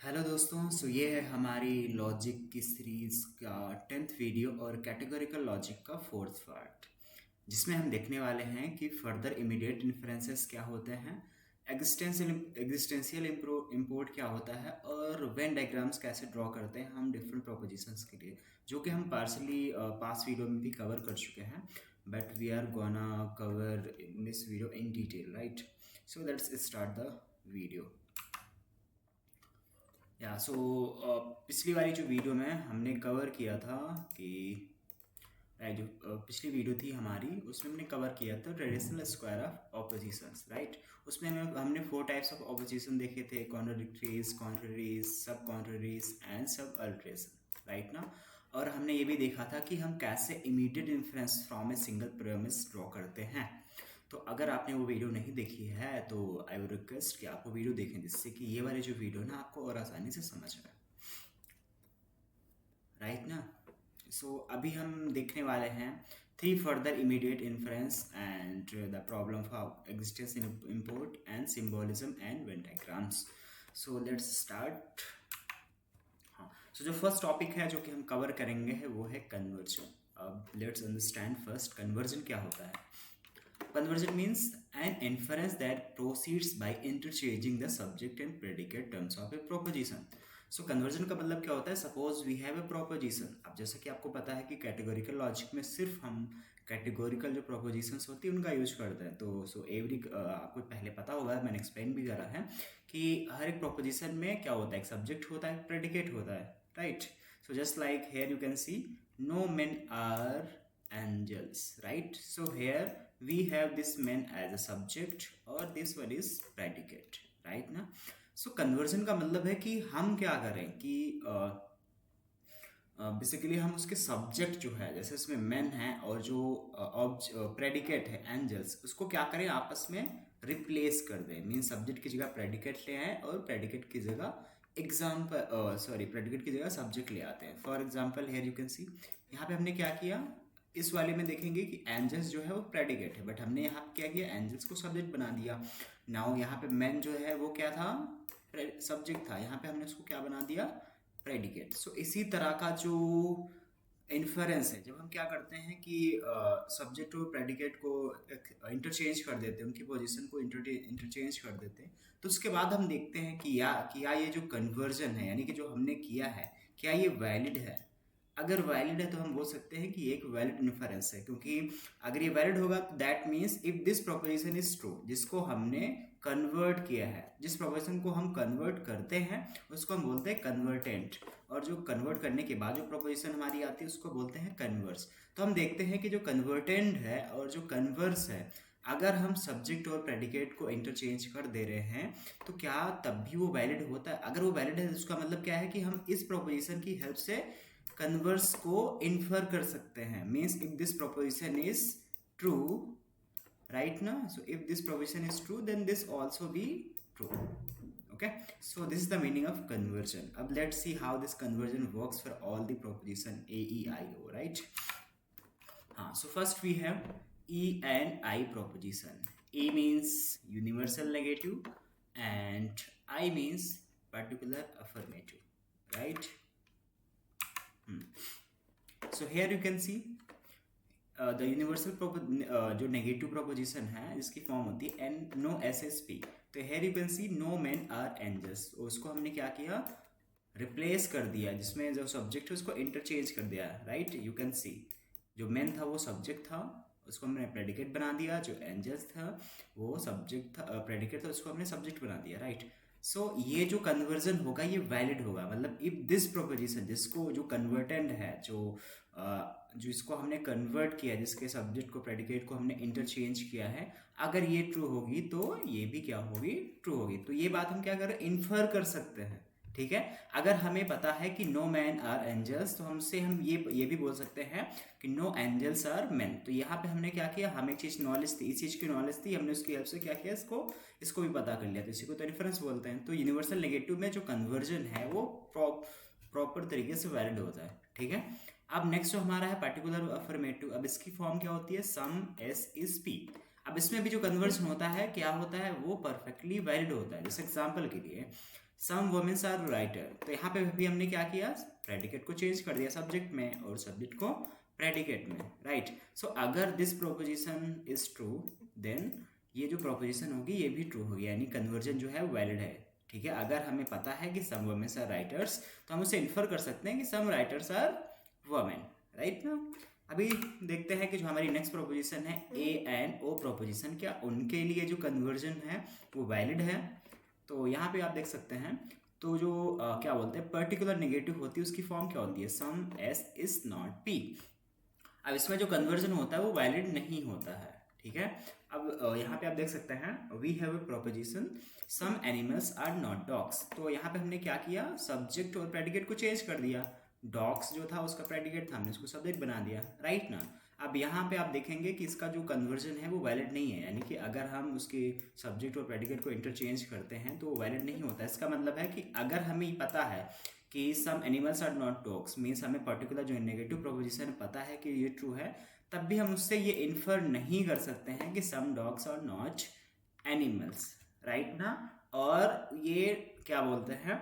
Hello दोस्तों, ये है हमारी लॉजिक की सीरीज़ का 10th वीडियो और कैटेगोरिकल लॉजिक का 4th पार्ट, जिसमें हम देखने वाले हैं कि फर्दर इमीडिएट इन्फरेंसेस क्या होते हैं, एग्जिस्टेंशियल इम्पोर्ट क्या होता है और वेन डायग्राम्स कैसे ड्रॉ करते हैं हम डिफरेंट प्रोपोजिशंस के लिए, जो कि हम पार्शली पास वीडियो में भी कवर कर चुके हैं, but we are gonna cover in this video in detail, right? So let's start the video. So पिछली वाली जो वीडियो में हमने कवर किया था कि जो पिछली वीडियो थी हमारी, उसमें हमने कवर किया था traditional square of opposition's, right? उसमें हमने 4 टाइप्स ऑफ ऑपोजिशन देखे थे: कॉन्ट्राडिक्टरीज, कॉन्ट्ररीज, सब कॉन्ट्ररीज एंड सब अल्ट्रेशन, राइट ना? और हमने ये भी देखा था कि हम कैसे immediate inference from a single premise draw करते हैं। तो अगर आपने वो वीडियो नहीं देखी है तो आई वुड रिक्वेस्ट कि आप वो वीडियो देखें, जिससे कि ये वाली जो वीडियो ना आपको और आसानी से समझ आए, राइट ना? अभी हम देखने वाले हैं 3 further immediate inference and the problem of existence in import and symbolism and when diagrams. So let's start. हाँ, जो फर्स्ट टॉपिक है जो कि हम कवर करेंगे है वो है कन्वर्जन। अब लेट्स अंडरस्टैंड फर्स्ट कन्वर्जन क्या होता है। Conversion means an inference that proceeds by interchanging the subject and predicate terms of a proposition. So conversion का मतलब क्या होता है? Suppose we have a proposition. अब जैसा कि आपको पता है कि कैटेगोरिकल लॉजिक में सिर्फ हम कैटेगोरिकल जो प्रोपोजिशंस होती है उनका यूज करते हैं। तो आपको पहले पता होगा, मैंने एक्सप्लेन भी करा है कि हर एक प्रोपोजिशन में क्या होता है, एक सब्जेक्ट होता है, एक प्रेडिकेट होता है, right? So just like here you can see no men are angels, right? So here we have this man as a subject or this one is predicate, right ना? So conversion का मतलब है कि हम क्या करें कि बेसिकली हम उसके सब्जेक्ट जो है, जैसे इसमें मैन है, और जो प्रेडिकेट है एंजल्स, उसको क्या करें, आपस में रिप्लेस कर दें। मीन सब्जेक्ट की जगह प्रेडिकेट ले आए और प्रेडिकेट की जगह प्रेडिकेट की जगह सब्जेक्ट ले आते हैं। For example hair you can सी, यहाँ पे हमने क्या किया, इस वाले में देखेंगे कि एंजल्स जो है वो प्रेडिकेट है, बट हमने यहाँ क्या किया, एंजल्स को सब्जेक्ट बना दिया। नाउ यहाँ पे मैन जो है वो क्या था, सब्जेक्ट था, यहाँ पे हमने उसको क्या बना दिया, प्रेडिकेट। इसी तरह का जो इन्फरेंस है, जब हम क्या करते हैं कि सब्जेक्ट और प्रेडिकेट को इंटरचेंज कर देते हैं, उनकी पोजीशन को इंटरचेंज कर देते हैं, तो उसके बाद हम देखते हैं कि या ये जो कन्वर्जन है, यानी कि जो हमने किया है, क्या ये वैलिड है। अगर वैलिड है तो हम बोल सकते हैं कि ये एक वैलिड इन्फरेंस है, क्योंकि अगर ये वैलिड होगा तो that means if this proposition is true, जिसको हमने कन्वर्ट किया है, जिस प्रोपोजिशन को हम कन्वर्ट करते हैं उसको हम बोलते हैं कन्वर्टेंट, और जो कन्वर्ट करने के बाद जो प्रोपोजिशन हमारी आती है उसको बोलते हैं कन्वर्स। तो हम देखते हैं कि जो कन्वर्टेंट है और जो कन्वर्स है, अगर हम सब्जेक्ट और प्रेडिकेट को इंटरचेंज कर दे रहे हैं तो क्या तब भी वो वैलिड होता है? अगर वो वैलिड है तो उसका मतलब क्या है कि हम इस प्रोपोजिशन की हेल्प से कन्वर्स को इन्फर कर सकते हैं। Means if this proposition is true, right ना? So if this proposition is true then this also be true. Okay, so this is the meaning of conversion. Ab let's see how this conversion works for all the proposition a, e, I, o, right? So first we have e and I proposition. E means universal negative and I means particular affirmative, right? So here you can see the universal जो negative proposition है जिसकी form होती है N no S S P. तो here you can see no man are angels, उसको हमने क्या किया, रिप्लेस कर दिया, जिसमें जो सब्जेक्ट है उसको इंटरचेंज कर दिया, राइट? यू कैन सी जो मैन था वो सब्जेक्ट था, उसको हमने प्रेडिकेट बना दिया, जो एंजल्स था वो सब्जेक्ट था, प्रेडिकेट था, उसको हमने सब्जेक्ट बना दिया, राइट? ये जो कन्वर्जन होगा ये वैलिड होगा, मतलब इफ दिस प्रोपोजिशन, जिसको जो कन्वर्टेंट है, जो इसको हमने कन्वर्ट किया, जिसके सब्जेक्ट को प्रेडिकेट को हमने इंटरचेंज किया है, अगर ये ट्रू होगी तो ये भी क्या होगी, ट्रू होगी। तो ये बात हम क्या कर रहे हैं, इन्फर कर सकते हैं, ठीक है? अगर हमें पता है कि नो मैन आर एंजल्स, तो हम ये भी बोल सकते हैं कि नो एंजल्स आर मैन। तो यहाँ पे हमने क्या किया, हमें चीज़ नॉलेज थी, इस चीज़ की नॉलेज थी, हमने उसकी हेल्प से क्या किया, इसको भी पता कर लिया, तो इसी को तो इन्फरेंस बोलते हैं। तो यूनिवर्सल नेगेटिव में जो कन्वर्जन है वो प्रॉपर तरीके से वैलिड होता है, ठीक है? अब नेक्स्ट जो हमारा है पार्टिकुलर अफर्मेटिव। अब इसकी फॉर्म क्या होती है, सम एस इज पी। अब इसमें भी जो कन्वर्जन होता है क्या होता है, वो परफेक्टली वैलिड होता है। जैसे एग्जांपल के लिए सम वुमेन्स आर राइटर, तो यहाँ पे भी हमने क्या किया, प्रेडिकेट को चेंज कर दिया सब्जेक्ट में और सब्जेक्ट को प्रेडिकेट में, राइट। सो अगर this proposition is true then ये जो प्रोपोजिशन होगी ये भी ट्रू होगी, यानी कन्वर्जन जो है वैलिड है, ठीक है। अगर हमें पता है कि सम वुमेन्स आर राइटर्स तो हम उसे इन्फर कर सकते हैं कि सम राइटर्स आर वुमेन, राइट ना। अभी देखते हैं कि जो हमारी नेक्स्ट प्रोपोजिशन है ए एंड ओ प्रोपोजिशन, क्या उनके लिए जो कन्वर्जन है वो वैलिड है। तो यहाँ पे आप देख सकते हैं, तो जो क्या बोलते हैं पर्टिकुलर नेगेटिव होती है उसकी फॉर्म क्या होती है, some S is not P. अब इसमें जो कन्वर्जन होता है वो वैलिड नहीं होता है, ठीक है। अब यहाँ पे आप देख सकते हैं we have a proposition some animals are not dogs, तो यहाँ पे हमने क्या किया, सब्जेक्ट और प्रेडिकेट को चेंज कर दिया। डॉग्स जो था उसका प्रेडिकेट था, हमने उसको सब्जेक्ट बना दिया, राइट ना। अब यहाँ पे आप देखेंगे कि इसका जो कन्वर्जन है वो वैलिड नहीं है, यानी कि अगर हम उसके सब्जेक्ट और प्रेडिकेट को इंटरचेंज करते हैं तो वो वैलिड नहीं होता। इसका मतलब है कि अगर हमें पता है कि some animals are not dogs, means हमें पर्टिकुलर जो नेगेटिव प्रोपोजिशन पता है कि ये ट्रू है, तब भी हम उससे ये इन्फर नहीं कर सकते हैं कि some dogs are not animals, right ना। और ये क्या बोलते हैं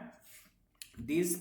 दिस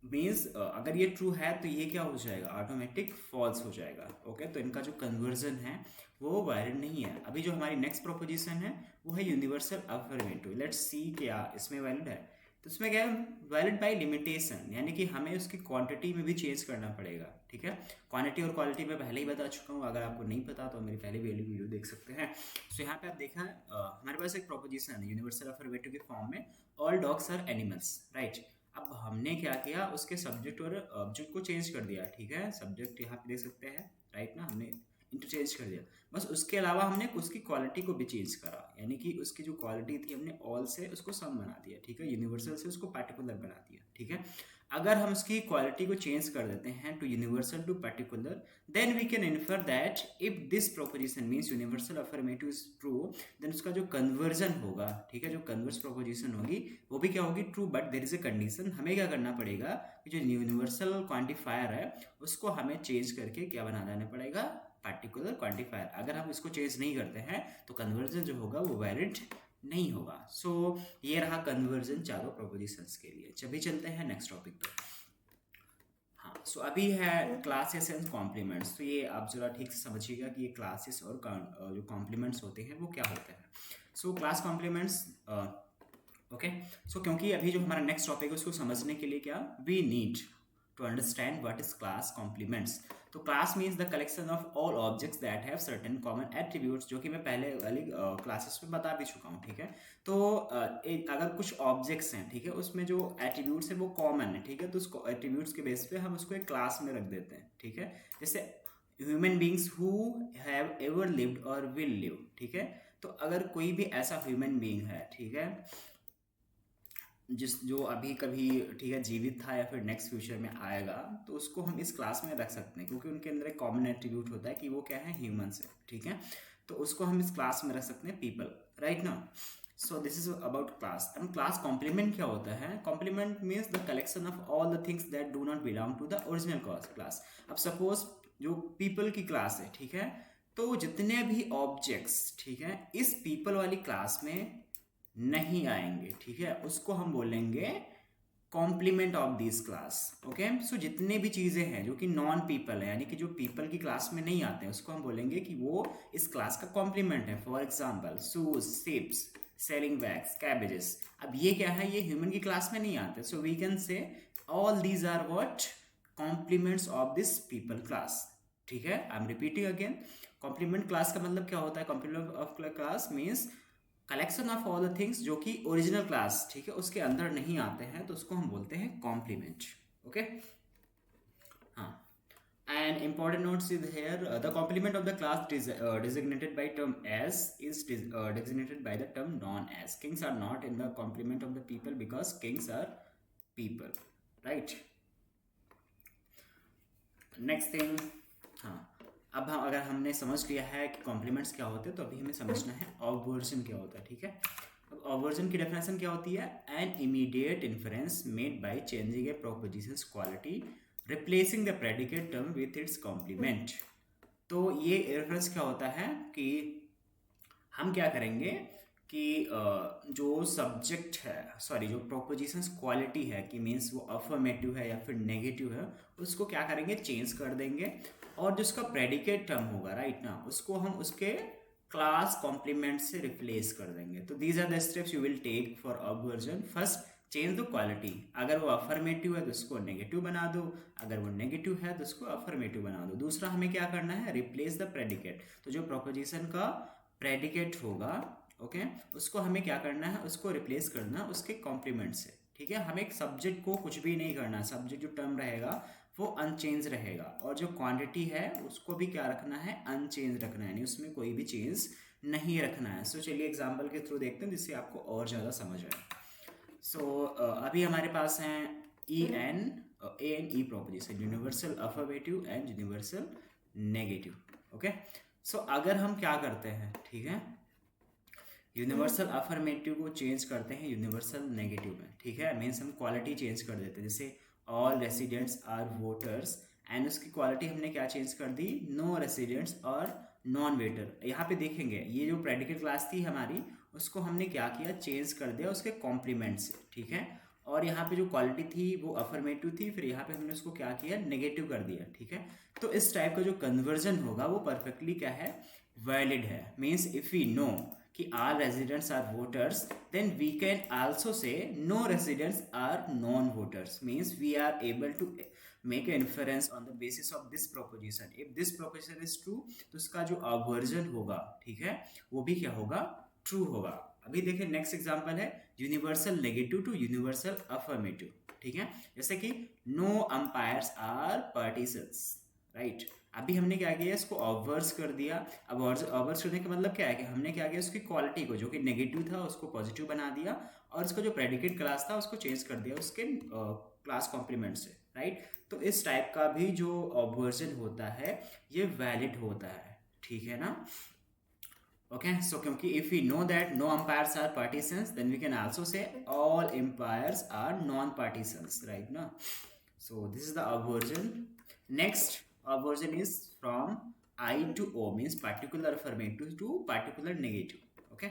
मीन्स अगर ये ट्रू है तो ये क्या हो जाएगा, ऑटोमेटिक फॉल्स हो जाएगा, ओके। तो इनका जो कन्वर्जन है वो वैलिड नहीं है। अभी जो हमारी नेक्स्ट प्रोपोजिशन है वो है यूनिवर्सल अफर्मेटिव, लेट्स सी क्या इसमें वैलिड है। तो इसमें क्या है, वैलिड बाय लिमिटेशन, यानी कि हमें उसकी क्वांटिटी में भी चेंज करना पड़ेगा, ठीक है। क्वांटिटी और क्वालिटी में पहले ही बता चुका हूँ, अगर आपको नहीं पता तो मेरी पहले वीडियो देख सकते हैं। सो यहाँ पे आप देखा हमारे पास एक प्रोपोजिशन है यूनिवर्सल अफर्मेटिव के फॉर्म में, all dogs are animals, right. अब हमने क्या किया, उसके सब्जेक्ट और ऑब्जेक्ट को चेंज कर दिया, ठीक है। सब्जेक्ट यहाँ पे देख सकते हैं, राइट ना, हमने इंटरचेंज कर दिया। बस उसके अलावा हमने उसकी क्वालिटी को भी चेंज करा, यानी कि उसकी जो क्वालिटी थी हमने ऑल से उसको सम बना दिया, ठीक है। यूनिवर्सल से उसको पार्टिकुलर बना दिया, ठीक है। अगर हम उसकी क्वालिटी को चेंज कर देते हैं to universal to particular, then we can infer that if this proposition means universal affirmative is true, then उसका जो कन्वर्जन होगा, ठीक है, जो कन्वर्स प्रोपोजिशन होगी वो भी क्या होगी, true. But there is a condition, हमें क्या करना पड़ेगा कि जो यूनिवर्सल क्वांटिफायर है उसको हमें चेंज करके क्या बना देना पड़ेगा, पार्टिकुलर क्वांटिफायर। अगर हम इसको चेंज नहीं करते हैं तो कन्वर्जन जो होगा वो वैलिड नहीं होगा। सो ये रहा कन्वर्जन चारों प्रोपोजिशंस के लिए। अभी चलते हैं नेक्स्ट टॉपिक पे। हाँ, सो अभी है क्लासेस एंड कॉम्प्लीमेंट्स। तो ये आप जरा ठीक से समझिएगा कि ये क्लासेस और जो कॉम्प्लीमेंट्स होते हैं वो क्या होते हैं। So class complements, okay. So क्योंकि अभी जो हमारा नेक्स्ट टॉपिक है उसको समझने के लिए क्या we need to understand what is class complements। तो class means the collection of all objects that have certain common attributes, जो कि मैं पहले वाली क्लासेस में बता भी चुका हूँ, ठीक है। तो अगर कुछ ऑब्जेक्ट्स हैं, ठीक है, उसमें जो एट्रीब्यूट्स है वो कॉमन है, ठीक है, तो उसको एट्रीब्यूट्स के बेस पे हम उसको एक क्लास में रख देते हैं, ठीक है। जैसे human beings who have ever lived और विल लिव, ठीक है। तो अगर कोई भी ऐसा ह्यूमन बींग है, ठीक है, जो अभी कभी, ठीक है, जीवित था या फिर नेक्स्ट फ्यूचर में आएगा, तो उसको हम इस क्लास में रख सकते हैं क्योंकि उनके अंदर एक कॉमन एट्रीब्यूट होता है कि वो क्या है, ह्यूमंस है, ठीक है। तो उसको हम इस क्लास में रख सकते हैं पीपल, राइट ना। So this is about class. And class complement क्या होता है, complement means the collection of all the things that do not belong to the original class. अब सपोज जो पीपल की क्लास है, ठीक है, तो जितने भी ऑब्जेक्ट्स, ठीक है, इस पीपल वाली क्लास में नहीं आएंगे, ठीक है, उसको हम बोलेंगे complement of this class, okay. So जितने भी चीजें हैं जो कि नॉन पीपल है, यानी कि जो पीपल की क्लास में नहीं आते हैं, उसको हम बोलेंगे कि वो इस क्लास का कॉम्प्लीमेंट है। For example shoes, ships, selling wax, cabbages. अब ये क्या है, ये ह्यूमन की क्लास में नहीं आते, so we can say all these are what complements of this people class, ठीक है। I am repeating again, complement class का मतलब क्या होता है, complement of class means collection of all the things जो कि ओरिजिनल क्लास, ठीक है, उसके अंदर नहीं आते हैं, तो उसको हम बोलते हैं कॉम्प्लीमेंट, ओके। हाँ, and important notes is here, the complement of the class designated by term as is designated by the term non as. Kings are not in the complement of the people because kings are people, right? Next thing, हाँ, अब हम अगर हमने समझ लिया है कि compliments क्या होते हैं, तो अभी हमें समझना है ऑब्वर्जन क्या होता है, ठीक है। अब ऑब्वर्जन की डेफिनेशन क्या होती है, an immediate inference made by changing a proposition's quality replacing the predicate term with its complement. तो ये रेफरेंस क्या होता है कि हम क्या करेंगे, कि जो सब्जेक्ट है, सॉरी, जो प्रोपोजिशंस क्वालिटी है कि मीन्स वो अफर्मेटिव है या फिर नेगेटिव है, उसको क्या करेंगे, चेंज कर देंगे। और जो उसका प्रेडिकेट टर्म होगा, राइट ना, उसको हम उसके क्लास कॉम्प्लीमेंट से रिप्लेस कर देंगे। तो these are the steps you will take for obversion. First, change the quality. अगर वो अफर्मेटिव है तो उसको नेगेटिव बना दो, अगर वो नेगेटिव है तो उसको अफर्मेटिव बना दो। दूसरा, हमें क्या करना है, रिप्लेस द प्रेडिकेट। तो जो प्रोपोजिशन का प्रेडिकेट होगा, ओके, उसको हमें क्या करना है, उसको रिप्लेस करना उसके कॉम्प्लीमेंट से। ठीक है, हमें एक सब्जेक्ट को कुछ भी नहीं करना, सब्जेक्ट जो टर्म रहेगा वो अनचेंज रहेगा, और जो क्वांटिटी है उसको भी क्या रखना है, अनचेंज रखना है, यानी उसमें कोई भी चेंज नहीं रखना है। सो चलिए एग्जाम्पल के थ्रू देखते हैं जिससे आपको और ज़्यादा समझ आए। सो अभी हमारे पास हैं A and E proposition, universal affirmative and universal negative. Okay, so अगर हम क्या करते हैं, ठीक है, यूनिवर्सल अफर्मेटिव को चेंज करते हैं यूनिवर्सल नेगेटिव में। ठीक है, मीन्स हम क्वालिटी चेंज कर देते हैं, जैसे all residents are voters, and उसकी क्वालिटी हमने क्या चेंज कर दी, नो रेसिडेंट्स और नॉन वेटर। यहाँ पे देखेंगे ये जो प्रेडिकेट क्लास थी हमारी, उसको हमने क्या किया, चेंज कर दिया उसके कॉम्प्लीमेंट से। ठीक है, और यहाँ पे जो क्वालिटी थी वो अफर्मेटिव थी, फिर यहाँ पे हमने उसको क्या किया, नेगेटिव कर दिया। ठीक है, तो इस टाइप का जो कन्वर्जन होगा वो परफेक्टली क्या है, वैलिड है। मीन्स इफ वी नो कि all residents are voters, then we can also say no residents are non-voters. Means we are able to make an inference on the basis of this proposition. If this proposition is true, तो उसका जो aversion होगा, ठीक है, वो भी क्या होगा, true होगा। अभी देखिए नेक्स्ट एग्जांपल है universal negative to universal affirmative. ठीक है, जैसे कि no umpires are partisans, right. अभी हमने क्या किया, इसको ऑब्वर्स कर दिया। अब ऑब्वर्स करने का मतलब क्या है कि हमने क्या किया, उसकी क्वालिटी को जो कि नेगेटिव था उसको पॉजिटिव बना दिया, और उसका जो प्रेडिकेट क्लास था उसको चेंज कर दिया उसके क्लास कॉम्प्लीमेंट से, राइट। तो इस टाइप का भी जो ऑब्वर्जन होता है ये वैलिड होता है। ठीक है ना, ओके। सो क्योंकि if we know that no umpires are partisans, then we can also say all umpires are non partisans, right ना। So this is the obversion. Next aversion is from I to O, means particular affirmative to particular negative. Okay,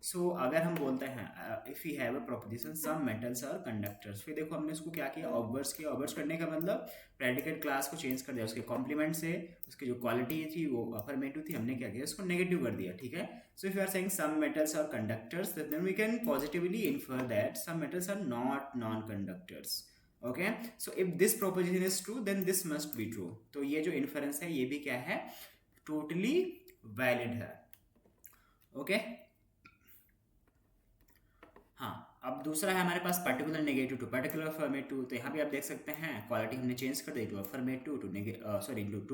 so अगर हम बोलते हैं if we have a proposition some metals are conductors, फिर देखो हमने उसको क्या किया, ऑब्वर्स किया। ऑब्वर्स करने का मतलब प्रेडिकेट क्लास को चेंज कर दिया, उसके कॉम्प्लीमेंट से उसकी जो क्वालिटी थी वो अफर्मेटिव थी, हमने क्या किया, उसको नेगेटिव कर दिया। ठीक है, so if you are saying some metals are conductors, then we can positively infer that some metals are not non conductors. Okay, so if this proposition is true then this must be true. तो ये जो inference है ये भी क्या है, totally valid है। Okay, हाँ, अब दूसरा है हमारे पास particular negative to particular affirmative. तो यहाँ पे आप देख सकते हैं क्वालिटी हमने चेंज कर दी to affirmative to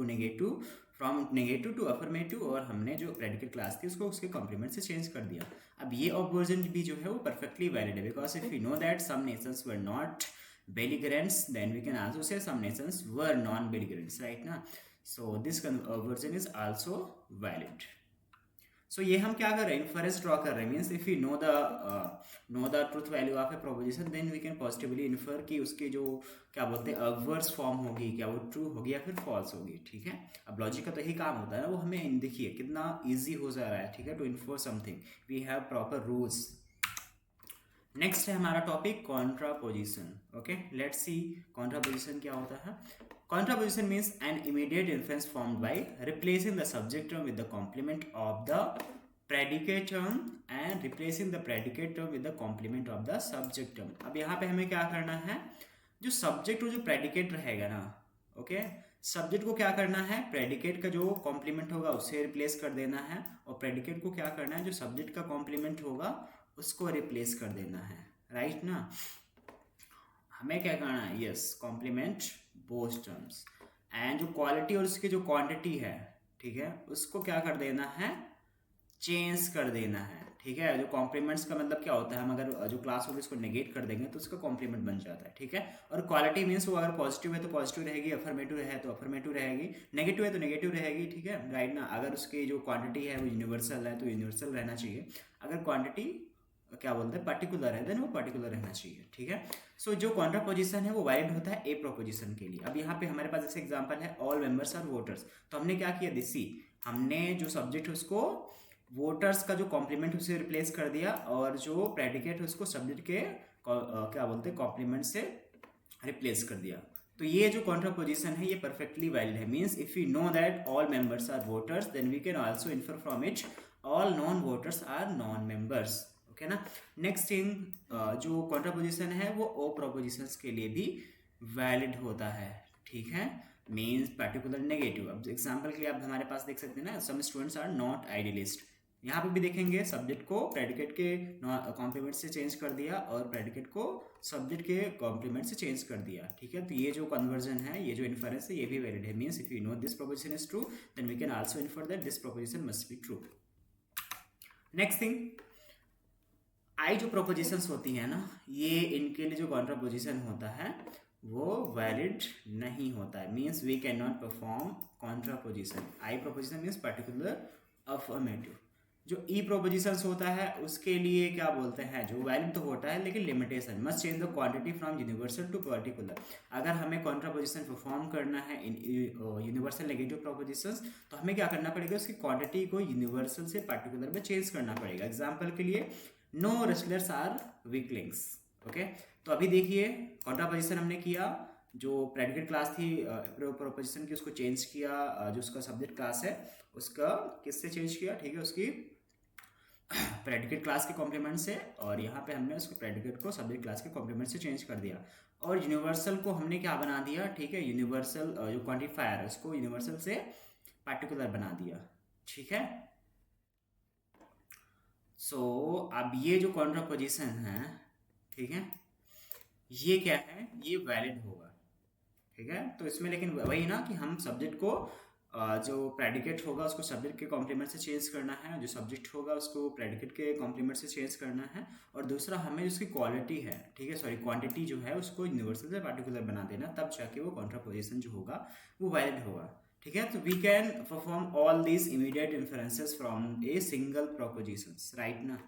negative, from negative to affirmative, और हमने जो प्रेडिकेट क्लास थी उसको उसके कॉम्प्लीमेंट से चेंज कर दिया। अब ये ऑब्वर्जन भी जो है वो परफेक्टली वैलिड है, because if you know that some nations were not belligerents, then we can also say some nations were non-belligerents, right ना। so this version is also valid. so ये हम क्या कर रहे हैं, inference draw कर रहे हैं। means if we know the truth value of a proposition, then we can positively infer कि उसकी जो क्या बोलते हैं adverse form होगी, क्या वो true होगी या फिर false होगी। ठीक है, अब लॉजिक का तो यही काम होता है ना, वो हमें देखिए कितना easy हो जा रहा है। ठीक है, to infer something we have proper rules। Next है हमारा topic contraposition. Okay, let's see contraposition क्या होता है। Contraposition means an immediate influence formed by replacing the subject term with the complement of the predicate term and replacing the predicate term with the complement of the subject term. अब यहाँ पे हमें क्या करना है, जो सब्जेक्ट और जो प्रेडिकेट रहेगा ना, ओके, सब्जेक्ट को क्या करना है, प्रेडिकेट का जो कॉम्प्लीमेंट होगा उससे रिप्लेस कर देना है, और प्रेडिकेट को क्या करना है, जो सब्जेक्ट का कॉम्प्लीमेंट होगा उसको रिप्लेस कर देना है, राइट ना। हमें क्या करना है, yes, complement both terms, and जो क्वालिटी और उसकी जो क्वांटिटी है, ठीक है, उसको क्या कर देना है, चेंज कर देना है। ठीक है, जो कॉम्प्लीमेंट्स का मतलब क्या होता है, हम अगर जो क्लास होगी उसको नेगेट कर देंगे तो उसका कॉम्प्लीमेंट बन जाता है। ठीक है, और क्वालिटी मीन्स वो अगर पॉजिटिव है तो पॉजिटिव रहेगी, अफर्मेटिव है तो अफर्मेटिव रहेगी, नेगेटिव है तो नेगेटिव रहेगी। ठीक है, राइट ना। अगर उसकी जो क्वांटिटी है वो यूनिवर्सल है तो यूनिवर्सल रहना चाहिए, अगर क्वांटिटी क्या बोलते हैं पर्टिकुलर है देन वो पर्टिकुलर रहना चाहिए। ठीक है, सो जो कॉन्ट्रापोजिशन है वो वैलिड होता है ए प्रोपोजिशन के लिए। अब यहाँ पे हमारे पास जैसे एग्जांपल है ऑल मेंबर्स आर वोटर्स, तो हमने क्या किया, दिसी हमने जो सब्जेक्ट है उसको वोटर्स का जो कॉम्प्लीमेंट उसे रिप्लेस कर दिया और जो प्रेडिकेट है उसको सब्जेक्ट के क्या बोलते हैं कॉम्प्लीमेंट से रिप्लेस कर दिया। तो ये जो कॉन्ट्रापोजिशन है ये परफेक्टली वैलिड है। Means if you know that all members are voters then we can also infer from it all non voters are non members. Okay ना। नेक्स्ट थिंग, जो कॉन्ट्रापोजिशन है वो ओ प्रोपोजिशंस के लिए भी वैलिड होता है। ठीक है, मीन्स पर्टिकुलर नेगेटिव। अब एग्जाम्पल के लिए आप हमारे पास देख सकते हैं ना, some students are not idealist. यहाँ पे भी देखेंगे सब्जेक्ट को प्रेडिकेट के कॉम्प्लीमेंट से चेंज कर दिया और प्रेडिकेट को सब्जेक्ट के कॉम्प्लीमेंट से चेंज कर दिया। ठीक है, तो ये जो कन्वर्जन है, ये जो इन्फरेंस है, ये भी वैलिड है। Means if you know this proposition is true then we can also infer that this proposition must be true. Next thing, I जो प्रोपोजिशंस होती है ना, ये इनके लिए जो कॉन्ट्रापोजिशन होता है वो वैलिड नहीं होता है। Means we can not perform contraposition. I proposition means particular affirmative. जो ई प्रोपोजिशंस होता है उसके लिए क्या बोलते हैं, जो वैलिड तो होता है लेकिन limitation, must change the quantity from universal to particular. अगर हमें कॉन्ट्रापोजिशन परफॉर्म करना है इन यूनिवर्सल नेगेटिव प्रोपोजिशंस तो हमें क्या करना पड़ेगा, उसकी क्वांटिटी को यूनिवर्सल से पर्टिकुलर में चेंज करना पड़ेगा। एग्जाम्पल के लिए, no wrestlers are weaklings. Okay, तो अभी देखिए कॉन्ट्रापोजिशन हमने किया, जो प्रेडिकेट क्लास थी प्रोपोजिशन की उसको चेंज किया, जो उसका सब्जेक्ट क्लास है उसका किससे चेंज किया, ठीक है, उसकी प्रेडिकेट क्लास के कॉम्प्लीमेंट से, और यहाँ पे हमने उसके प्रेडिकेट को सब्जेक्ट क्लास के कॉम्प्लीमेंट से चेंज कर दिया। और यूनिवर्सल को हमने क्या बना दिया, ठीक है, यूनिवर्सल जो क्वांटिफायर है उसको यूनिवर्सल से पार्टिकुलर बना दिया। ठीक है, सो अब ये जो कॉन्ट्रापोजिशन है, ठीक है, ये क्या है, ये वैलिड होगा। ठीक है, तो इसमें लेकिन वही ना कि हम सब्जेक्ट को जो प्रेडिकेट होगा उसको सब्जेक्ट के कॉम्प्लीमेंट से चेंज करना है, जो सब्जेक्ट होगा उसको प्रेडिकेट के कॉम्प्लीमेंट से चेंज करना है, और दूसरा हमें उसकी क्वालिटी है, ठीक है, सॉरी क्वांटिटी जो है उसको यूनिवर्सल से पार्टिकुलर बना देना, तब जाके वो कॉन्ट्रापोजिशन जो होगा वो वैलिड होगा। ठीक है, तो we can perform all these immediate inferences from a single propositions, right ना।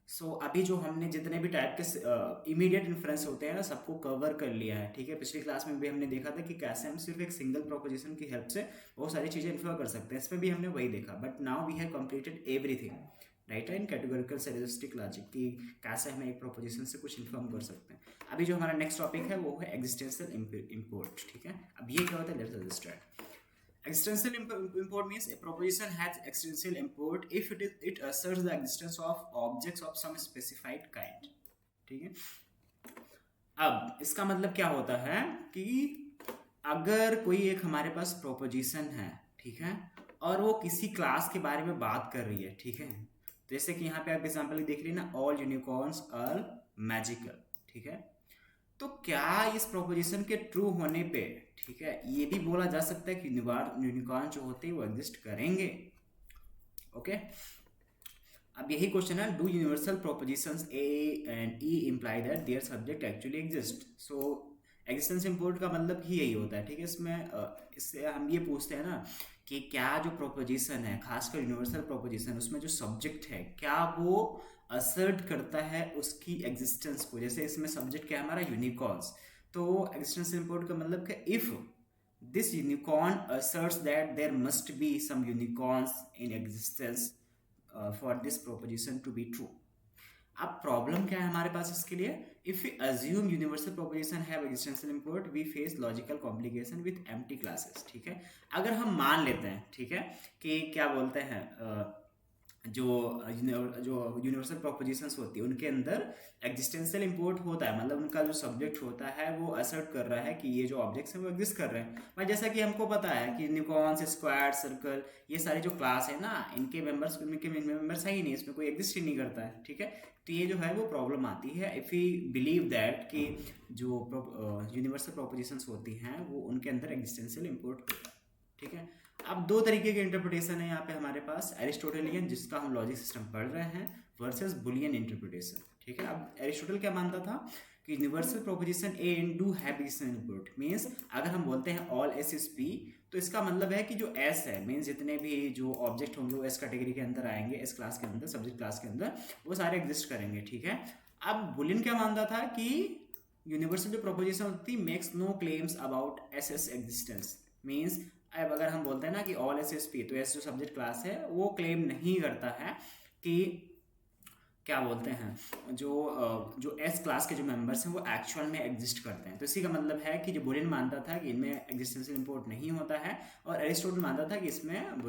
सो अभी जो हमने जितने भी टाइप के इमीडिएट इन्फ्रेंस होते हैं ना सबको कवर कर लिया है। ठीक है, पिछली क्लास में भी हमने देखा था कि कैसे हम सिर्फ एक सिंगल प्रोपोजिशन की हेल्प से बहुत सारी चीज़ें इन्फर कर सकते हैं, इसमें भी हमने वही देखा। But now we have completed everything, right, in categorical syllogistic logic की कैसे हमें एक प्रोपोजिशन से कुछ इन्फॉर्म कर सकते हैं। अभी जो हमारा नेक्स्ट टॉपिक है वो है एग्जिस्टेंशियल इंपोर्ट। ठीक है, अब ये क्या होता है, let's understand. Existential import means a proposition has existential import if it asserts the existence of objects of some specified kind. ठीक है, अब इसका मतलब क्या होता है कि अगर कोई एक हमारे पास प्रोपोजिशन है, ठीक है, और वो किसी क्लास के बारे में बात कर रही है, ठीक है, जैसे कि यहाँ पे आप एग्जाम्पल देख लीजिए ना, ऑल यूनिकॉर्न्स आर मैजिकल। ठीक है, तो क्या इस प्रोपोजिशन के ट्रू होने पे, ठीक है, ये भी बोला जा सकता है कि यूनिकॉर्न जो होते हैं वो एग्जिस्ट करेंगे। ओके, अब यही क्वेश्चन है, do universal propositions A and E imply that their subject actually exist. So existence import का मतलब ही यही होता है। ठीक है, इससे हम ये पूछते हैं ना कि क्या जो प्रोपोजिशन है, खासकर यूनिवर्सल प्रोपोजिशन, उसमें जो सब्जेक्ट है क्या वो असर्ट करता है उसकी एग्जिस्टेंस को। जैसे इसमें सब्जेक्ट क्या है हमारा, यूनिकॉर्न्स, तो एग्जिस्टेंस इंपोर्ट का मतलब क्या, if this unicorn asserts that there must be some unicorns in existence for this proposition to be true. अब प्रॉब्लम क्या है हमारे पास इसके लिए, if we assume universal proposition have existential import we face logical complication with empty classes. ठीक है, अगर हम मान लेते हैं, ठीक है, कि क्या बोलते हैं जो यूनिवर्सल प्रोपोजिशंस होती है उनके अंदर एग्जिस्टेंशियल इंपोर्ट होता है, मतलब उनका जो सब्जेक्ट होता है वो असर्ट कर रहा है कि ये जो ऑब्जेक्ट्स हैं वो एग्जिस्ट कर रहे हैं। पर जैसा कि हमको पता है कि यूनिकॉर्न्स, स्क्वायर, सर्कल, ये सारी जो क्लास है ना, इनके मेंबर्स है ही नहीं, इसमें कोई एग्जिस्ट ही नहीं करता है। ठीक है, तो ये जो है वो प्रॉब्लम आती है इफ़ वी बिलीव दैट कि जो यूनिवर्सल प्रोपोजिशंस होती हैं वो उनके अंदर एग्जिस्टेंशियल इंपोर्ट होता है। ठीक है, अब दो तरीके के इंटरप्रिटेशन है यहाँ पे हमारे पास, एरिस्टोटेलियन जिसका हम लॉजिक सिस्टम पढ़ रहे हैं, वर्सेस बुलियन इंटरप्रिटेशन। ठीक है, अब एरिस्टोटल क्या मानता था कि universal proposition A and do have existential import, means अगर हम बोलते हैं ऑल एस इज पी तो इसका मतलब है कि जो एस है, मींस जितने भी जो ऑब्जेक्ट होंगे वो एस कैटेगरी के अंदर आएंगे, एस क्लास के अंदर, सब्जेक्ट क्लास के अंदर, वो सारे एग्जिस्ट करेंगे। ठीक है, अब बुलियन क्या मानता था कि यूनिवर्सल जो प्रोपोजिशन होती makes no claims about S existence, means अब अगर हम बोलते हैं ना कि ऑल एस एस पी, तो एस जो सब्जेक्ट क्लास है वो क्लेम नहीं करता है कि क्या बोलते हैं जो एस क्लास के जो मेंबर्स हैं वो एक्चुअल में एग्जिस्ट करते हैं। तो इसी का मतलब है कि जो बुलियन मानता था कि इनमें एग्जिस्टेंशियल इंपोर्ट नहीं होता है, और एरिस्टोटल मानता था कि इसमें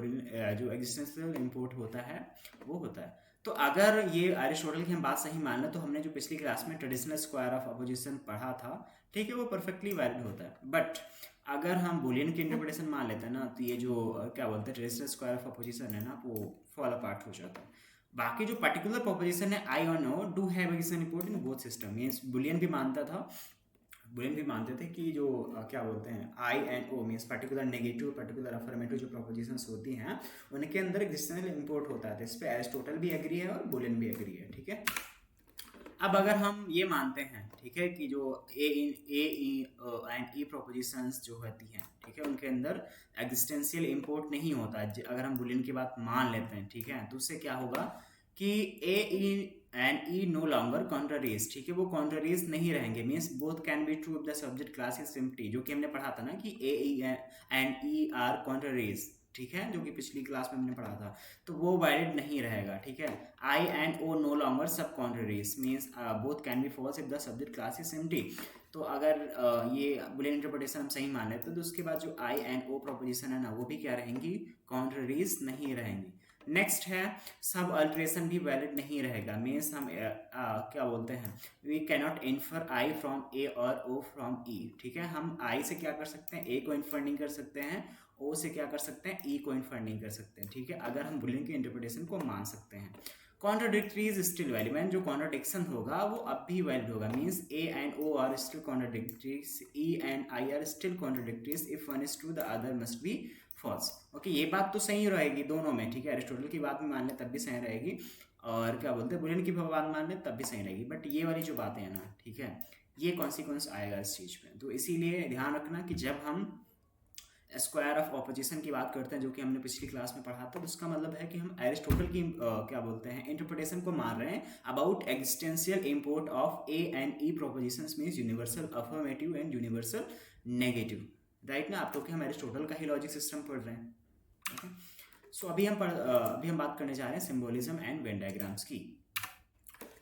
जो एग्जिस्टेंशियल इंपोर्ट होता है वो होता है। तो अगर ये एरिस्टोटल की हम बात सही मान लें तो हमने जो पिछली क्लास में ट्रेडिशनल स्क्वायर ऑफ अपोजिशन पढ़ा था, ठीक है, वो परफेक्टली वैलिड होता है। बट अगर हम बुलियन की इंटरप्रिटेशन मान लेते हैं ना, तो ये जो क्या बोलते हैं ट्रेडिशनल स्क्वायर ऑफ अपोजिशन है ना, वो फॉल अपार्ट हो जाता है। बाकी जो पर्टिकुलर प्रोपोजिशन है आई और no do have existence import in both system, means Boolean भी मानता था, बुलियन भी मानते थे कि जो क्या बोलते हैं I and O means particular negative particular affirmative जो प्रोपोजिशंस होती हैं उनके अंदर एग्जिस्टेंशियल इंपोर्ट होता है। तो इस पे एरिस्टोटल भी एग्री है और बुलियन भी एग्री है, ठीक है। अब अगर हम ये मानते हैं, ठीक है, कि जो ए एंड ई प्रोपोजिशंस जो होती हैं, ठीक है, उनके अंदर एग्जिस्टेंशियल इंपोर्ट नहीं होता है, अगर हम बुलियन की बात मान लेते हैं, ठीक है, तो उससे क्या होगा कि A and E no longer contraries, ठीक है, वो कॉन्ट्रारीज नहीं रहेंगे, means both can be true if the subject class is simply, जो कि हमने पढ़ा था ना कि ए एंड ई आर कॉन्ट्रारीज, ठीक है, जो कि पिछली क्लास में हमने पढ़ा था, तो वो वैलिड नहीं रहेगा, ठीक है। I and O no longer subcontraries means both can be false if the subject class is empty. तो अगर ये बुलियन इंटरप्रिटेशन हम सही मान लेते तो उसके बाद जो आई एंड ओ प्रोपोजिशन है ना वो भी क्या रहेंगी, कॉन्ट्रारीज नहीं रहेंगी। नेक्स्ट है सब अल्ट्रेशन भी वैलिड नहीं रहेगा, मीन्स हम क्या बोलते हैं we cannot infer I from A और ओ फ्रॉम ई, ठीक है, हम आई से क्या कर सकते हैं, ए को इन्फर नहीं कर सकते हैं, ओ से क्या कर सकते हैं, ई को इन्फर नहीं कर सकते हैं, ठीक है, अगर हम बुलियन की इंटरप्रिटेशन को मान सकते हैं। Contradictory is still valid, mean जो कॉन्ट्राडिक्शन होगा वो अब भी वैलिड होगा, means A and O are still contradictories, E and I are still contradictories, if one is true the other must be false. Okay, ये बात तो सही रहेगी दोनों में, ठीक है, एरिस्टोटल की बात भी मान ले तब भी सही रहेगी, और क्या बोलते हैं बुलियन की बात मान ले तब भी सही रहेगी, बट ये वाली जो बातें हैं ना, ठीक है, ये कॉन्सिक्वेंस आएगा इस चीज़ में। तो इसीलिए ध्यान रखना कि जब हम स्क्वायर ऑफ ऑपोजिशन की बात करते हैं, जो कि हमने पिछली क्लास में पढ़ा था, तो उसका मतलब है कि हम एरिस्टोटल की क्या बोलते हैं इंटरप्रिटेशन को मान रहे हैं about existential import of A and E propositions means universal affirmative and universal negative, right ना, आप लोग हम एरिस्टोटल का ही लॉजिक सिस्टम पढ़ रहे हैं, ओके। सो अभी हम बात करने जा रहे हैं सिंबोलिज्म एंड वेन डायग्राम्स की।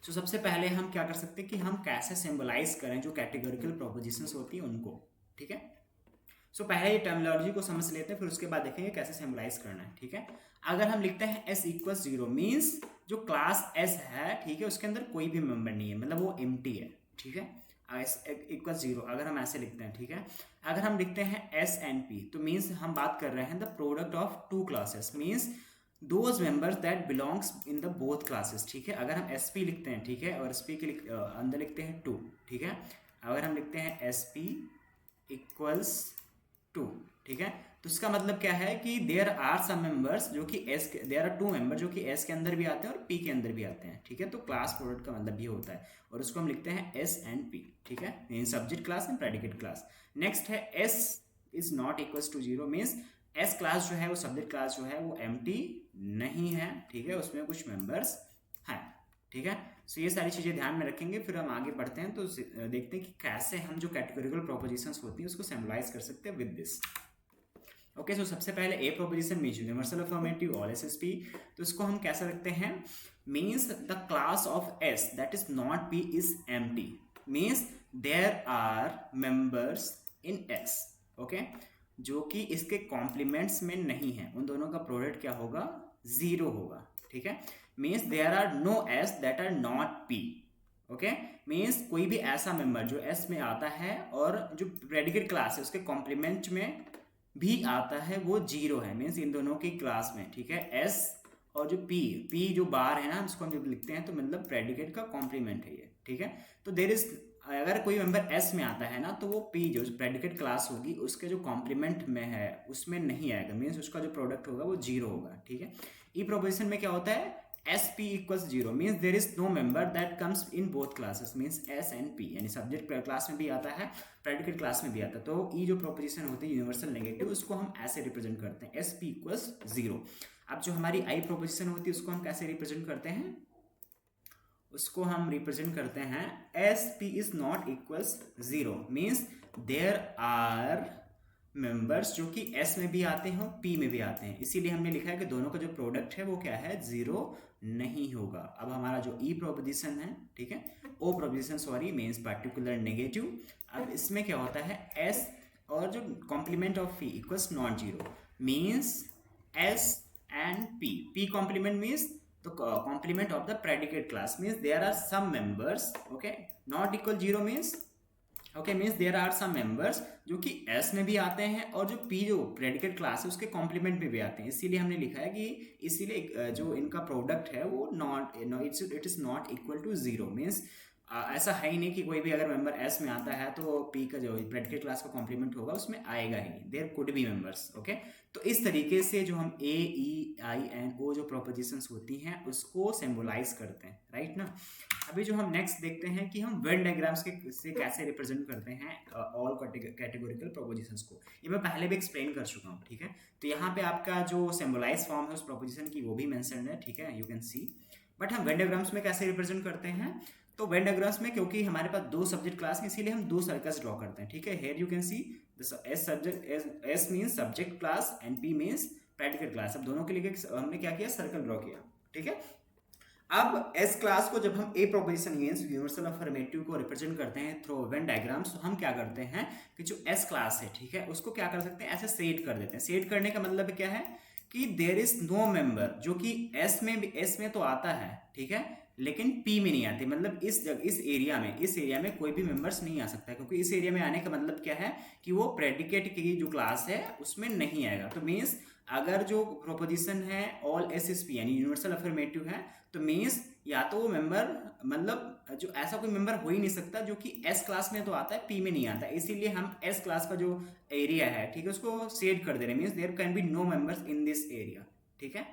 तो सबसे पहले हम क्या कर सकते हैं कि हम कैसे सिंबलाइज करें जो कैटेगोरिकल प्रोपोजिशंस होती हैं उनको, ठीक है। सो पहले ये टर्मिनोलॉजी को समझ लेते हैं, फिर उसके बाद देखेंगे कैसे सिंबलाइज करना है, ठीक है। अगर हम लिखते हैं s इक्वल 0 मीन्स जो क्लास s है, ठीक है, उसके अंदर कोई भी मेंबर नहीं है, मतलब वो एम्प्टी है, ठीक है, s इक्वल 0 अगर हम ऐसे लिखते हैं, ठीक है। अगर हम लिखते हैं s एंड p तो मीन्स हम बात कर रहे हैं the product of two classes, means those members that belongs in the both classes, ठीक है। अगर हम sp लिखते हैं, ठीक है, और sp के अंदर लिखते हैं 2, ठीक है, अगर हम लिखते हैं sp इक्वल्स 2, ठीक है, तो इसका मतलब क्या है कि देयर आर सम मेंबर्स जो कि S, there are two member जो कि एस के अंदर भी आते हैं और पी के अंदर भी आते हैं, ठीक है, तो क्लास प्रोडक्ट का मतलब ये होता है, और उसको हम लिखते हैं एस एंड पी, ठीक है, in subject class and predicate class. Next है S is not equals to 0 means S class जो है वो सब्जेक्ट क्लास जो है वो एम्प्टी नहीं है, ठीक है, उसमें कुछ मेंबर्स हैं, ठीक है। सो ये सारी चीज़ें ध्यान में रखेंगे, फिर हम आगे बढ़ते हैं तो देखते हैं कि कैसे हम जो कैटेगोरिकल प्रोपोजिशंस होती हैं उसको सिंबलाइज कर सकते हैं विद दिस। ओके, सो सबसे पहले A proposition means universal affirmative all SSP, तो इसको हम कैसे रखते हैं, means the class of S that is not P is empty, means there are members in S, okay, जो कि इसके कॉम्प्लीमेंट्स में नहीं है, उन दोनों का प्रोडक्ट क्या होगा, 0 होगा, ठीक है, means there are no S that are not P, okay, means कोई भी ऐसा मेंबर जो एस में आता है और जो प्रेडिकेट क्लास है उसके कॉम्प्लीमेंट में भी आता है वो 0 है, मीन्स इन दोनों की क्लास में, ठीक है, एस और जो पी जो बार है ना उसको हम जब लिखते हैं तो मतलब प्रेडिकेट का कॉम्प्लीमेंट है ये, ठीक है। तो देयर इज अगर कोई मेंबर एस में आता है ना तो वो पी जो प्रेडिकेट क्लास होगी उसके जो कॉम्प्लीमेंट में है उसमें नहीं आएगा, मीन्स उसका जो प्रोडक्ट होगा वो 0 होगा, ठीक है। ई प्रोपोजिशन में क्या होता है, S P equals 0 means there is no member that comes in both classes, means S and P, यानी सब्जेक्ट क्लास में भी आता है प्रेडिकेट क्लास में भी आता है, तो ई जो प्रोपोजिशन होती है यूनिवर्सल नेगेटिव उसको हम ऐसे रिप्रेजेंट करते हैं एस पी इक्वल्स 0। अब जो हमारी आई प्रोपोजिशन होती है उसको हम कैसे रिप्रेजेंट करते हैं, उसको हम रिप्रेजेंट करते हैं S P is not equals 0 means there are members जो कि एस में भी आते हैं और पी में भी आते हैं, इसीलिए हमने लिखा है कि दोनों का जो प्रोडक्ट है वो क्या है, जीरो नहीं होगा। अब हमारा जो ई प्रोपोजिशन है, ठीक है, O proposition sorry means particular negative. अब इसमें क्या होता है, एस और जो complement of P equals not zero means S and P, P complement means the complement of the predicate class means there are some members, okay, not equal zero means okay means there are some members जो कि S में भी आते हैं और जो P जो predicate class है उसके कॉम्प्लीमेंट में भी आते हैं, इसीलिए हमने लिखा है कि इसीलिए जो इनका प्रोडक्ट है वो not it is not equal to zero means ऐसा है ही नहीं कि कोई भी अगर मेंबर एस में आता है तो पी का जो प्रेडिकेट क्लास का कॉम्प्लीमेंट होगा उसमें आएगा ही नहीं, there could be members. Okay, तो इस तरीके से जो हम ए ई आई एंड ओ जो प्रोपोजिशंस होती हैं उसको सिंबलाइज करते हैं, राइट ना। अभी जो हम नेक्स्ट देखते हैं कि हम वेन डायग्राम्स के से कैसे रिप्रेजेंट करते हैं ऑल कैटेगोरिकल प्रोपोजिशंस को, ये मैं पहले भी एक्सप्लेन कर चुका हूँ, ठीक है। तो यहाँ पे आपका जो सिंबलाइज फॉर्म है उस प्रोपोजिशन की वो भी मेंशन है, ठीक है, यू कैन सी। बट हम वेन डायग्राम्स में कैसे रिप्रेजेंट करते हैं, तो वेन डायग्राम्स में क्योंकि हमारे पास दो सब्जेक्ट क्लास है इसीलिए हम दो सर्कल्स ड्रॉ करते हैं, ठीक है। Here you can see S subject, S means subject class and P means predicate class. अब दोनों के लिए हमने क्या किया, सर्कल ड्रॉ किया, ठीक है। अब एस क्लास को जब हम ए प्रोपोजिशन मींस यूनिवर्सल अफर्मेटिव को रिप्रेजेंट करते हैं थ्रू वेन डायग्राम्स, तो हम क्या करते हैं कि जो एस क्लास है, ठीक है, उसको क्या कर सकते हैं, ऐसे सेट कर देते हैं। सेट करने का मतलब क्या है कि देयर इज नो मेंबर जो कि एस में तो आता है, ठीक है, लेकिन पी में नहीं आते, मतलब इस एरिया में कोई भी मेंबर्स नहीं आ सकता, क्योंकि इस एरिया में आने का मतलब क्या है कि वो प्रेडिकेट की जो क्लास है उसमें नहीं आएगा। तो मीन्स अगर जो प्रोपोजिशन है ऑल एस एस पी यानी यूनिवर्सल अफर्मेटिव है, तो मीन्स या तो वो मेंबर मतलब जो ऐसा कोई मेंबर हो ही नहीं सकता जो कि एस क्लास में तो आता है पी में नहीं आता, इसीलिए हम एस क्लास का जो एरिया है, ठीक है, उसको सेट कर दे रहे हैं, means there can be no members in this area, ठीक है।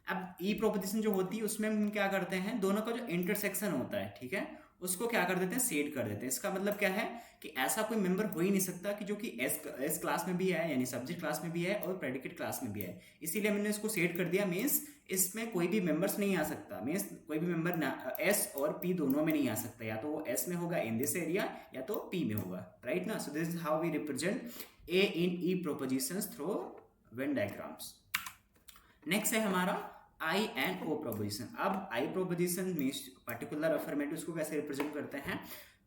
अब ई प्रोपोजिशन जो होती है उसमें हम क्या करते हैं, दोनों का जो इंटरसेक्शन होता है, ठीक है, उसको क्या कर देते हैं, सेट कर देते हैं। इसका मतलब क्या है कि ऐसा कोई मेंबर हो ही नहीं सकता कि जो कि एस क्लास में भी है यानी सब्जेक्ट क्लास में भी है और प्रेडिकेट क्लास में भी है, इसीलिए हमने इसको सेट कर दिया। मीन्स इसमें कोई भी मेंबर्स नहीं आ सकता, मीन्स कोई भी मेंबर एस और पी दोनों में नहीं आ सकता, या तो वो एस में होगा इन दिस एरिया या तो पी में होगा, राइट ना। So this is how we represent A in E propositions through Venn diagrams. Next है हमारा आई एंड ओ प्रोपोजिशन। अब I proposition means particular affirmative, उसको कैसे रिप्रेजेंट करते हैं,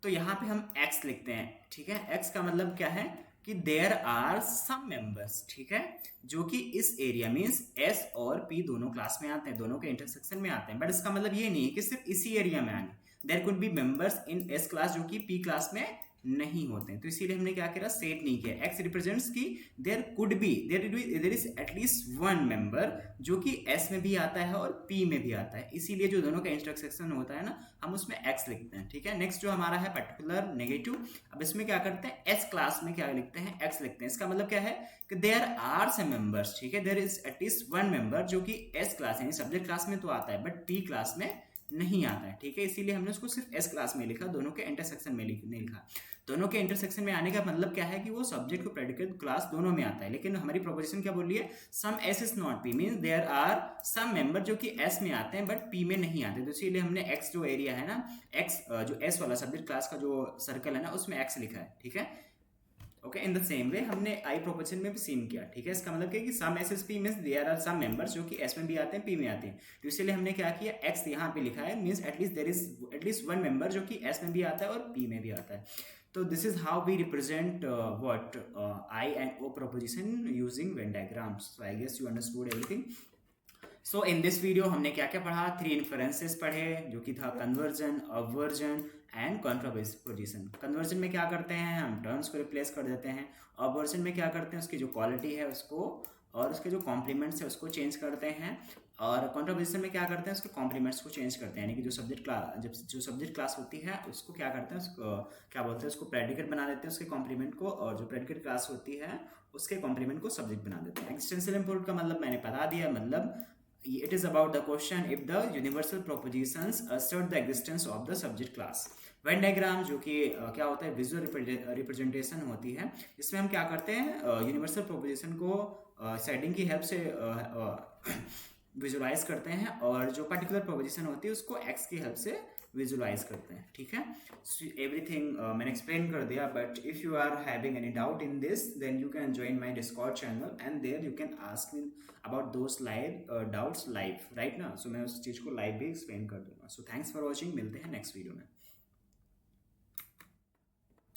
तो यहाँ पे हम एक्स लिखते हैं, ठीक है। एक्स का मतलब क्या है कि देयर आर सम मेंबर्स, ठीक है, जो कि इस एरिया मीन्स एस और पी दोनों क्लास में आते हैं, दोनों के इंटरसेक्शन में आते हैं, बट इसका मतलब ये नहीं है कि सिर्फ इसी एरिया में आएंगे, there could be members in S class जो कि पी क्लास में नहीं होते हैं, तो इसीलिए हमने क्या किया, सेट नहीं किया। एक्स रिप्रेजेंट्स की there could be there is at least one member जो कि एस में भी आता है और पी में भी आता है, इसीलिए जो दोनों का इंटरसेक्शन होता है ना, हम उसमें एक्स लिखते हैं, ठीक है। नेक्स्ट जो हमारा है पर्टिकुलर नेगेटिव, अब इसमें क्या करते हैं, एस क्लास में क्या लिखते हैं, एक्स लिखते हैं। इसका मतलब क्या है कि देयर आर सम मेंबर्स, ठीक है, there is at least one member जो कि एस क्लास यानी सब्जेक्ट क्लास में तो आता है बट पी क्लास में नहीं आता है, ठीक है, इसीलिए हमने उसको सिर्फ एस क्लास में लिखा, दोनों के इंटरसेक्शन में नहीं लिखा। दोनों के इंटरसेक्शन में आने का मतलब क्या है कि वो सब्जेक्ट को प्रेडिकेट क्लास दोनों में आता है, लेकिन हमारी प्रोपोजिशन क्या बोल रही है, some S is not P means there are some member जो कि एस में आते हैं बट पी में नहीं आते, तो इसीलिए हमने एक्स जो एरिया है ना, एक्स जो एस वाला सब्जेक्ट क्लास का जो सर्कल है ना उसमें एक्स लिखा है, ठीक है। Okay, in the same way हमने आई प्रोपोजिशन में भी सेम किया, ठीक है। इसका मतलब क्या है कि some S S P means there are some members जो कि एस में भी आते हैं पी में आते हैं, तो इसलिए हमने क्या किया, एक्स यहाँ पे लिखा है, means at least there is at least one member जो कि एस में भी आता है और पी में भी आता है। तो this is how we represent what I and O proposition using Venn diagrams. So I guess you understood everything. So in this video हमने क्या क्या पढ़ा, थ्री इन्फरेंसेस पढ़े जो कि था conversion, aversion and contraposition. Conversion में क्या करते हैं, हम टर्म्स को रिप्लेस कर देते हैं। अवर्जन में क्या करते हैं, उसकी जो क्वालिटी है उसको और उसके जो कॉम्प्लीमेंट्स है उसको चेंज करते हैं। और कॉन्ट्रापोजिशन में क्या करते हैं, उसके कॉम्प्लीमेंट्स को चेंज करते हैं, यानी कि जो सब्जेक्ट क्लास होती है उसको क्या करते हैं, उसको क्या बोलते हैं, उसको प्रेडिकेट बना देते हैं उसके कॉम्प्लीमेंट को, और जो प्रेडिकेट क्लास होती है उसके कॉम्प्लीमेंट को सब्जेक्ट बना देते हैं। एक्सटेंसिव इम्पोर्ट का मतलब मैंने बता दिया, मतलब it is about the question if the universal propositions assert the existence of the subject class। Venn diagram जो कि क्या होता है, विजुअल रिप्रेजेंटेशन होती है, इसमें हम क्या करते हैं, यूनिवर्सल प्रोपोजिशन को सेटिंग की हेल्प से विजुलाइज करते हैं और जो पर्टिकुलर प्रोपोजिशन होती है उसको एक्स की हेल्प से विजुलाइज करते हैं, ठीक है। एवरीथिंग मैंने एक्सप्लेन कर दिया, but if you are having any doubt in this then you can join my Discord channel and there you can ask me about those live doubts live, right ना। So मैं उस चीज़ को live भी explain कर दूंगा। So thanks for watching, मिलते हैं next video में।